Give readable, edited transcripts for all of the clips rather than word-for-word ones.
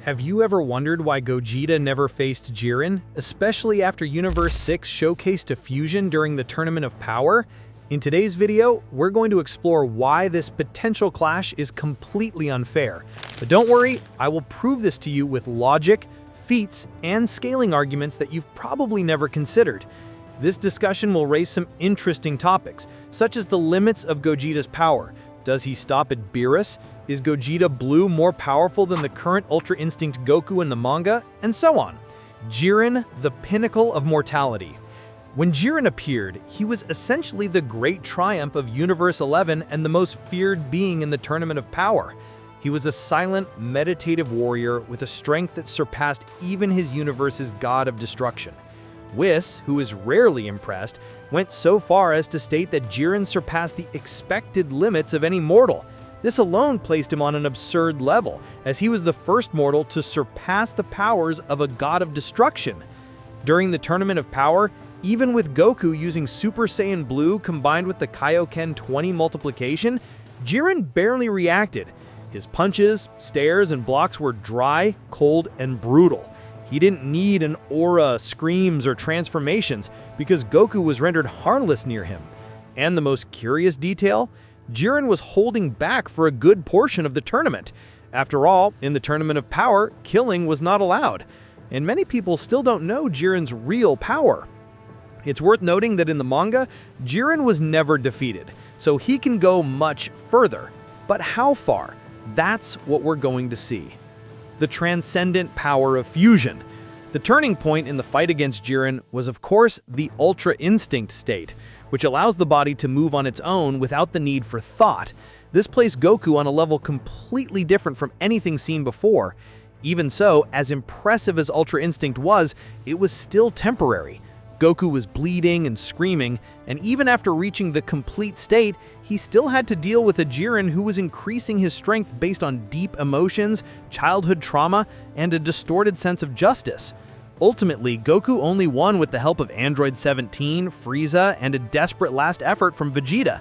Have you ever wondered why Gogeta never faced Jiren, especially after Universe 6 showcased a fusion during the Tournament of Power? In today's video, we're going to explore why this potential clash is completely unfair. But don't worry, I will prove this to you with logic, feats, and scaling arguments that you've probably never considered. This discussion will raise some interesting topics, such as the limits of Gogeta's power. Does he stop at Beerus? Is Gogeta Blue more powerful than the current Ultra Instinct Goku in the manga? And so on. Jiren, the pinnacle of mortality. When Jiren appeared, he was essentially the great triumph of Universe 11 and the most feared being in the Tournament of Power. He was a silent, meditative warrior with a strength that surpassed even his universe's god of destruction. Whis, who is rarely impressed, went so far as to state that Jiren surpassed the expected limits of any mortal. This alone placed him on an absurd level, as he was the first mortal to surpass the powers of a god of destruction. During the Tournament of Power, even with Goku using Super Saiyan Blue combined with the Kaioken 20 multiplication, Jiren barely reacted. His punches, stares, and blocks were dry, cold, and brutal. He didn't need an aura, screams, or transformations because Goku was rendered harmless near him. And the most curious detail? Jiren was holding back for a good portion of the tournament. After all, in the Tournament of Power, killing was not allowed. And many people still don't know Jiren's real power. It's worth noting that in the manga, Jiren was never defeated, so he can go much further. But how far? That's what we're going to see. The transcendent power of fusion. The turning point in the fight against Jiren was, of course, the Ultra Instinct state, which allows the body to move on its own without the need for thought. This placed Goku on a level completely different from anything seen before. Even so, as impressive as Ultra Instinct was, it was still temporary. Goku was bleeding and screaming, and even after reaching the complete state, he still had to deal with a Jiren who was increasing his strength based on deep emotions, childhood trauma, and a distorted sense of justice. Ultimately, Goku only won with the help of Android 17, Frieza, and a desperate last effort from Vegeta.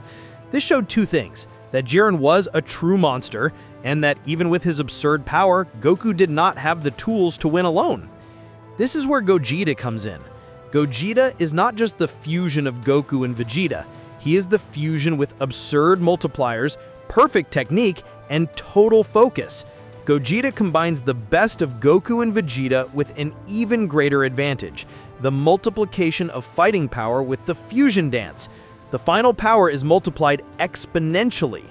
This showed two things: that Jiren was a true monster, and that even with his absurd power, Goku did not have the tools to win alone. This is where Gogeta comes in. Gogeta is not just the fusion of Goku and Vegeta. He is the fusion with absurd multipliers, perfect technique, and total focus. Gogeta combines the best of Goku and Vegeta with an even greater advantage: the multiplication of fighting power with the fusion dance. The final power is multiplied exponentially.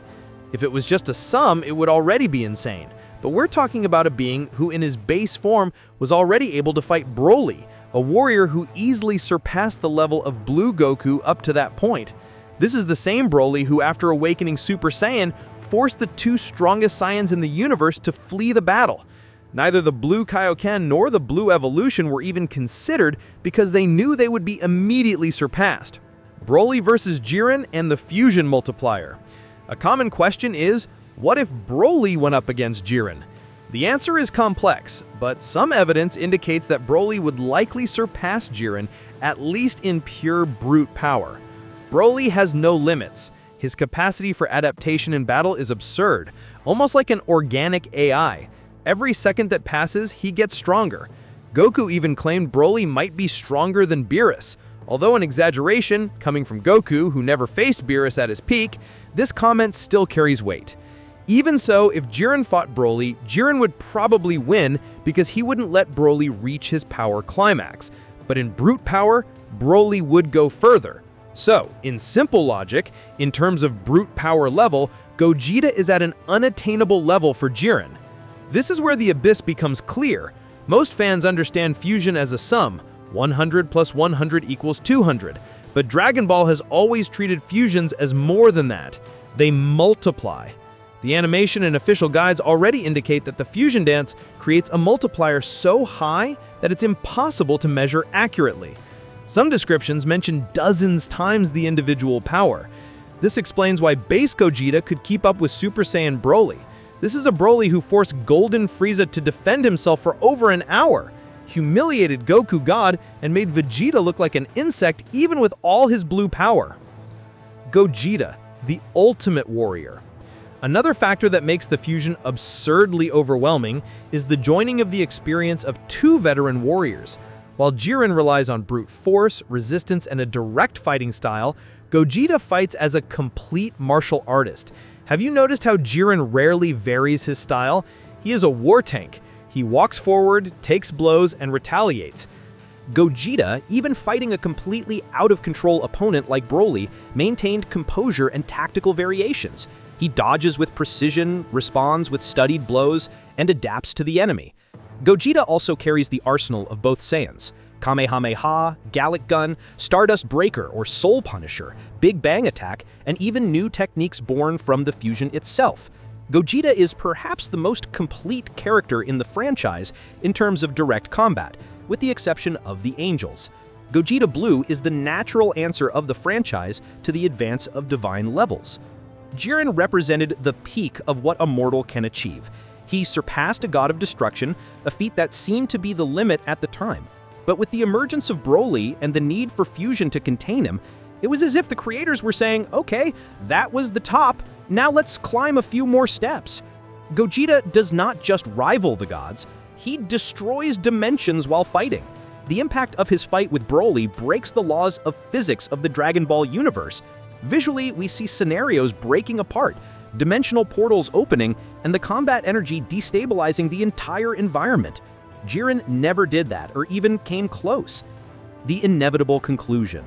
If it was just a sum, it would already be insane. But we're talking about a being who in his base form was already able to fight Broly, a warrior who easily surpassed the level of Blue Goku up to that point. This is the same Broly who, after awakening Super Saiyan, forced the two strongest Saiyans in the universe to flee the battle. Neither the Blue Kaioken nor the Blue Evolution were even considered because they knew they would be immediately surpassed. Broly versus Jiren and the fusion multiplier. A common question is, what if Broly went up against Jiren? The answer is complex, but some evidence indicates that Broly would likely surpass Jiren, at least in pure brute power. Broly has no limits. His capacity for adaptation in battle is absurd, almost like an organic AI. Every second that passes, he gets stronger. Goku even claimed Broly might be stronger than Beerus. Although an exaggeration, coming from Goku, who never faced Beerus at his peak, this comment still carries weight. Even so, if Jiren fought Broly, Jiren would probably win because he wouldn't let Broly reach his power climax. But in brute power, Broly would go further. So, in simple logic, in terms of brute power level, Gogeta is at an unattainable level for Jiren. This is where the abyss becomes clear. Most fans understand fusion as a sum, 100 plus 100 equals 200, but Dragon Ball has always treated fusions as more than that. They multiply. The animation and official guides already indicate that the fusion dance creates a multiplier so high that it's impossible to measure accurately. Some descriptions mention dozens times the individual power. This explains why Base Gogeta could keep up with Super Saiyan Broly. This is a Broly who forced Golden Frieza to defend himself for over an hour, humiliated Goku God, and made Vegeta look like an insect even with all his blue power. Gogeta, the ultimate warrior. Another factor that makes the fusion absurdly overwhelming is the joining of the experience of two veteran warriors. While Jiren relies on brute force, resistance, and a direct fighting style, Gogeta fights as a complete martial artist. Have you noticed how Jiren rarely varies his style? He is a war tank. He walks forward, takes blows, and retaliates. Gogeta, even fighting a completely out-of-control opponent like Broly, maintained composure and tactical variations. He dodges with precision, responds with studied blows, and adapts to the enemy. Gogeta also carries the arsenal of both Saiyans: Kamehameha, Gallic Gun, Stardust Breaker or Soul Punisher, Big Bang Attack, and even new techniques born from the fusion itself. Gogeta is perhaps the most complete character in the franchise in terms of direct combat, with the exception of the Angels. Gogeta Blue is the natural answer of the franchise to the advance of divine levels. Jiren represented the peak of what a mortal can achieve. He surpassed a god of destruction, a feat that seemed to be the limit at the time. But with the emergence of Broly and the need for fusion to contain him, it was as if the creators were saying, okay, that was the top, now let's climb a few more steps. Gogeta does not just rival the gods, he destroys dimensions while fighting. The impact of his fight with Broly breaks the laws of physics of the Dragon Ball universe. Visually, we see scenarios breaking apart, dimensional portals opening, and the combat energy destabilizing the entire environment. Jiren never did that, or even came close. The inevitable conclusion.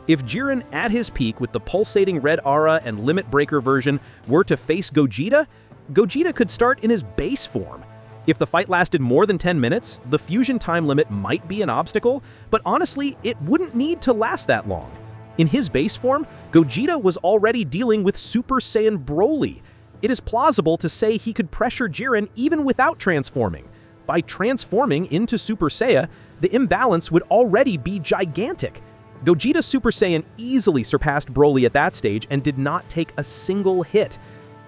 If Jiren at his peak with the pulsating red aura and limit breaker version were to face Gogeta, Gogeta could start in his base form. If the fight lasted more than 10 minutes, the fusion time limit might be an obstacle, but honestly, it wouldn't need to last that long. In his base form, Gogeta was already dealing with Super Saiyan Broly. It is plausible to say he could pressure Jiren even without transforming. By transforming into Super Saiyan, the imbalance would already be gigantic. Gogeta Super Saiyan easily surpassed Broly at that stage and did not take a single hit.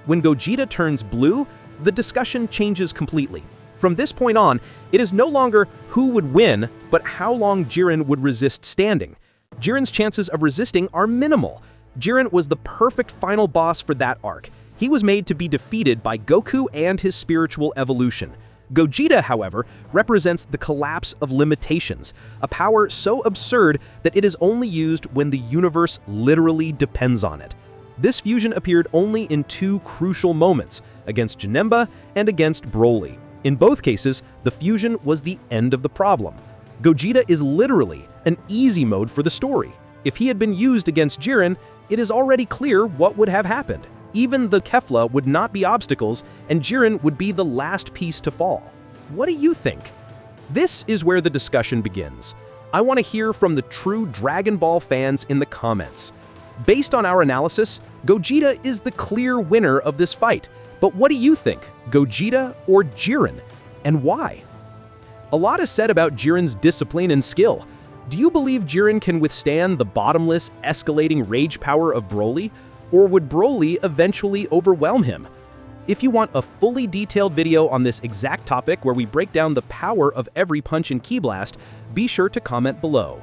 When Gogeta turns blue, the discussion changes completely. From this point on, it is no longer who would win, but how long Jiren would resist standing. Jiren's chances of resisting are minimal. Jiren was the perfect final boss for that arc. He was made to be defeated by Goku and his spiritual evolution. Gogeta, however, represents the collapse of limitations, a power so absurd that it is only used when the universe literally depends on it. This fusion appeared only in two crucial moments, against Janemba and against Broly. In both cases, the fusion was the end of the problem. Gogeta is literally an easy mode for the story. If he had been used against Jiren, it is already clear what would have happened. Even the Kefla would not be obstacles, and Jiren would be the last piece to fall. What do you think? This is where the discussion begins. I want to hear from the true Dragon Ball fans in the comments. Based on our analysis, Gogeta is the clear winner of this fight. But what do you think, Gogeta or Jiren, and why? A lot is said about Jiren's discipline and skill. Do you believe Jiren can withstand the bottomless, escalating rage power of Broly? Or would Broly eventually overwhelm him? If you want a fully detailed video on this exact topic where we break down the power of every punch and ki blast, be sure to comment below.